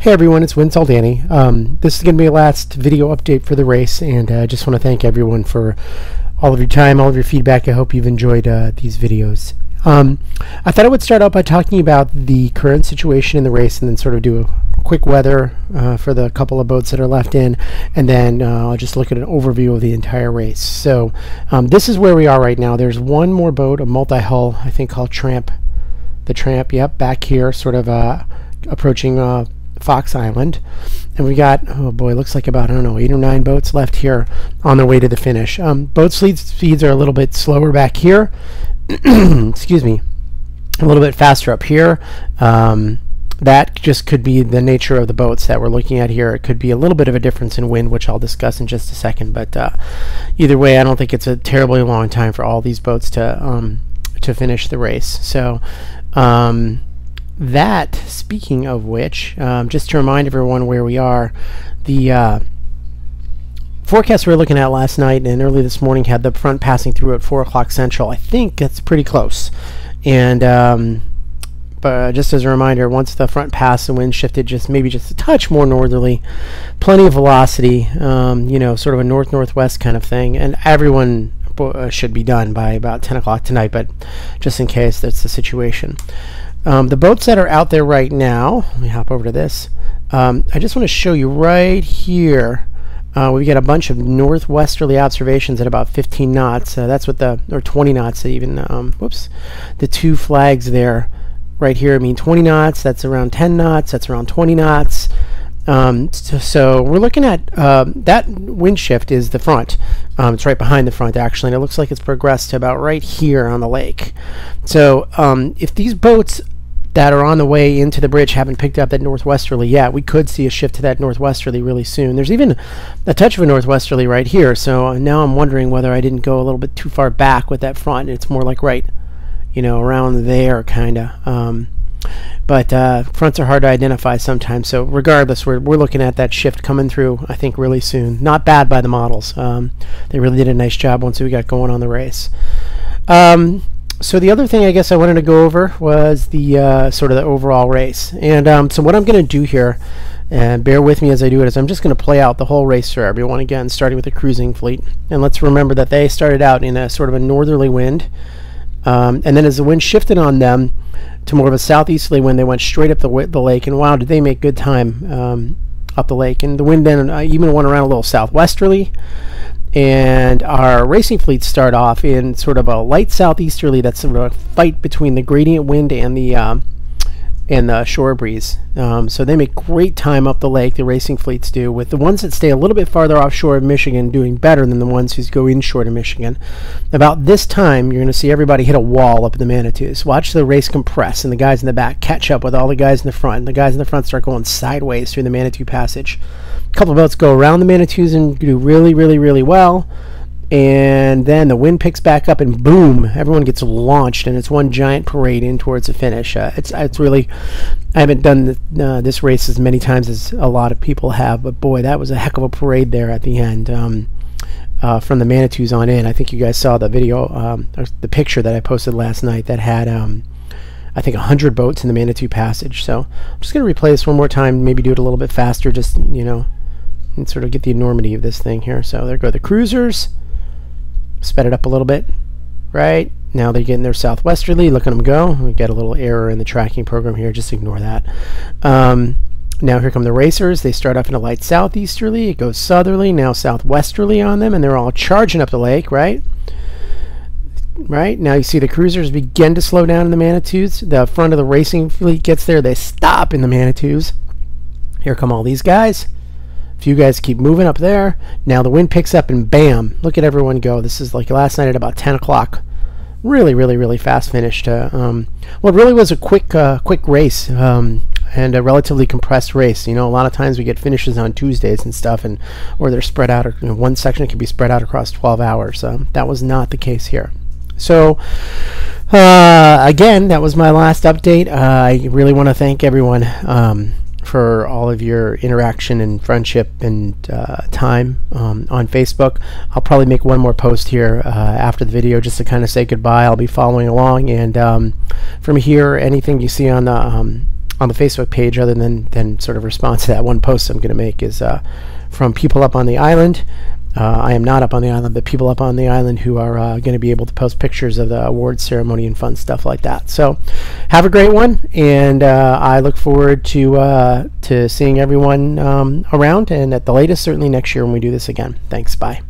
Hey everyone, it's Winsall Danny. This is going to be the last video update for the race, and I just want to thank everyone for all of your time, all of your feedback. I hope you've enjoyed these videos. I thought I would start out by talking about the current situation in the race and then sort of do a quick weather for the couple of boats that are left in, and then I'll just look at an overview of the entire race. So this is where we are right now. There's one more boat, a multi-hull, I think called Tramp. The Tramp, yep, back here, sort of approaching Fox Island, and we got, oh boy, looks like about, I don't know, 8 or 9 boats left here on their way to the finish. Boat speeds are a little bit slower back here. Excuse me, a little bit faster up here. That just could be the nature of the boats that we're looking at here. It could be a little bit of a difference in wind, which I'll discuss in just a second, but either way, I don't think it's a terribly long time for all these boats to finish the race. So that, speaking of which, just to remind everyone where we are, the forecast we were looking at last night and early this morning had the front passing through at 4 o'clock Central. I think that's pretty close. And but just as a reminder, once the front passed, the wind shifted just a touch more northerly, plenty of velocity, you know, sort of a north-northwest kind of thing, and everyone should be done by about 10 o'clock tonight, but just in case that's the situation. The boats that are out there right now, let me hop over to this. I just want to show you right here. We get a bunch of northwesterly observations at about 15 knots. That's what or 20 knots even. Whoops. The two flags there right here mean 20 knots. That's around 10 knots. That's around 20 knots. So we're looking at that wind shift is the front. It's right behind the front actually, and it looks like it's progressed to about right here on the lake. So if these boats that are on the way into the bridge haven't picked up that northwesterly yet, we could see a shift to that northwesterly really soon. There's even a touch of a northwesterly right here, so now I'm wondering whether I didn't go a little bit too far back with that front. It's more like right, you know, around there kinda. But fronts are hard to identify sometimes, so regardless, we're looking at that shift coming through, I think, really soon. Not bad by the models. They really did a nice job once we got going on the race. So the other thing I guess I wanted to go over was the sort of the overall race. And so what I'm going to do here, and bear with me as I do it, is I'm just going to play out the whole race for everyone again, starting with the cruising fleet. And let's remember that they started out in a sort of a northerly wind, and then as the wind shifted on them to more of a southeasterly wind, they went straight up the lake, and wow, did they make good time up the lake. And the wind then even went around a little southwesterly, and our racing fleets start off in sort of a light southeasterly. That's sort of a fight between the gradient wind and the shore breeze. So they make great time up the lake, the racing fleets do, with the ones that stay a little bit farther offshore of Michigan doing better than the ones who go inshore to Michigan. About this time, you're going to see everybody hit a wall up in the Manitous. Watch the race compress, and the guys in the back catch up with all the guys in the front. The guys in the front start going sideways through the Manitou Passage. A couple of boats go around the Manitous and do really, really, really well. And then the wind picks back up, and boom, everyone gets launched, and it's one giant parade in towards the finish. It's really, I haven't done this race as many times as a lot of people have, but boy, that was a heck of a parade there at the end. From the Manitous on in, I think you guys saw the video, or the picture that I posted last night that had, I think 100 boats in the Manitou Passage. So I'm just going to replay this one more time, maybe do it a little bit faster, just, you know, and sort of get the enormity of this thing here. So there go the cruisers. Sped it up a little bit. Right now they're getting there southwesterly. Look at them go. We got a little error in the tracking program here. Just ignore that. Now here come the racers. They start off in a light southeasterly. It goes southerly. Now southwesterly on them, and they're all charging up the lake. Right now you see the cruisers begin to slow down in the Manitous. The front of the racing fleet gets there. They stop in the Manitous. Here come all these guys. A few guys keep moving up there. Now the wind picks up, and bam, look at everyone go. This is like last night at about 10 o'clock. Really, really, really fast finish to, well, it really was a quick race, and a relatively compressed race. You know, a lot of times we get finishes on Tuesdays and stuff, and or they're spread out, or, you know, one section can be spread out across 12 hours. That was not the case here. So again, that was my last update. I really want to thank everyone for all of your interaction and friendship and time on Facebook. I'll probably make one more post here after the video just to kind of say goodbye. I'll be following along, and from here, anything you see on the on the Facebook page, other than sort of response to that one post I'm going to make, is from people up on the island. I am not up on the island, but people up on the island who are going to be able to post pictures of the awards ceremony and fun stuff like that. So have a great one, and I look forward to seeing everyone around, and at the latest, certainly next year when we do this again. Thanks. Bye.